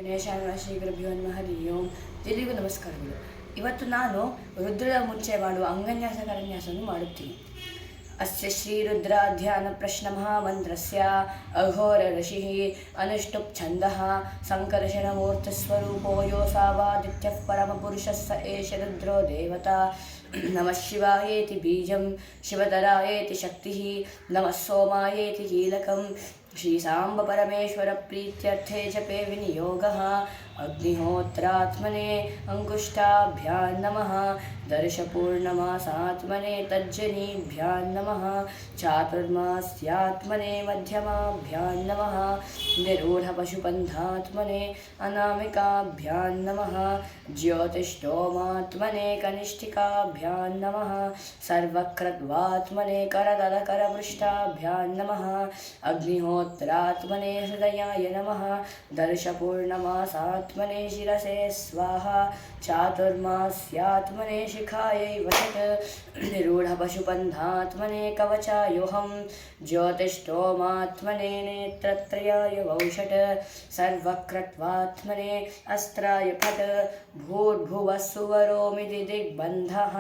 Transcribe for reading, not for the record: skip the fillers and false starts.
ಶ್ರೀಗುರುಭ್ಯೋ ನಮಃ ಹರಿ ಓಂ. ಎಲ್ಲಿಗೂ ನಮಸ್ಕಾರಗಳು. ಇವತ್ತು ನಾನು ರುದ್ರದ ಮುಂಚೆ ಮಾಡುವ ಅಂಗನ್ಯಾಸ ಕರನ್ಯಾಸವನ್ನು ಮಾಡುತ್ತೀನಿ. ಅಸ್ಯ ಶ್ರೀರುದ್ರ ಧ್ಯಾನ ಪ್ರಶ್ನ ಮಹಾಮಂತ್ರಸ್ಯ ಅಘೋರ ಋಷಿ ಅನುಷ್ಠುಪ್ ಛಂದಃ ಸಂಕರ್ಷಣ ಮೂರ್ತ ಸ್ವರೂಪೋ ಯೋಸಾವಾದಿತ್ಯ ಪರಮಪುರುಷಸ್ಸ ಏಷ ರುದ್ರೋ ದೇವತಾ. ನಮಃ ಶಿವಾಯೇತಿ ಬೀಜಂ ಶಿವತರಾಯೇತಿ ಶಕ್ತಿ ನಮಃ ಸೋಮಾಯೇತಿ ಕೀಲಕಂ. ಶ್ರೀ ಸಾಂಬ ಪರಮೇಶ್ವರ ಪ್ರೀತ್ಯರ್ಥೆ ಜಪೆ ವಿನಿಯೋಗಃ. ಅಗ್ನಿಹೋತ್ರಾತ್ಮನೆ ಅಂಗುಷ್ಟಾಭ್ಯಾಂ ನಮಃ. ದರ್ಶಪೂರ್ಣಮಾಸಾತ್ಮನೆ ತಜ್ಜನೀಭ್ಯಾಂ ನಮಃ. ಚಾತುರ್ಮಾಸ್ಯಾತ್ಮನೆ ಮಧ್ಯಮಾಭ್ಯಾಂ ನಮಃ. ನಿರೂಢಪಶುಪಂಥಾತ್ಮನೆ ಅನಾಮಿಕಾಭ್ಯಾಂ ನಮಃ. ಜ್ಯೋತಿಷ್ಠೋಮಾತ್ಮನೆ ಕನಿಷ್ಠಿಕಾಭ್ಯಾಂ ನಮಃ. ಸರ್ವಕ್ರತ್ವಾತ್ಮನೆ ಕರತಲಕರಪೃಷ್ಠಾಭ್ಯಾಂ ನಮಃ. ಅಗ್ನಿಹೋತ್ರಾತ್ಮನೆ ಹೃದಯಾಯ ನಮಃ. ದರ್ಶಪೂರ್ಣಮಾಸಾತ್ಮನೆ ಶಿರಸೆ ಸ್ವಾಹಾ. ಚಾತುರ್ಮಾಸ್ಯಾತ್ಮನೆ ಶಿಖಾಯೈ ವಷಟ್. ನಿರೂಢಪಶುಪಂಥಾತ್ಮನೆ ಕವಚಾಯೋಹಂ. ಜ್ಯೋತಿಷ್ಠೋಮಾತ್ಮನೆ ನೇತ್ರತ್ರಯಾಯ ವೌಷಟ್. ಸರ್ವಕ್ರತ್ವಾತ್ಮನೆ ಅಸ್ತ್ರಾಯ ಫಟ್. ಭೂರ್ಭುವಃ ಸುವರೋಮಿತಿ ದಿಗ್ಬಂಧಃ.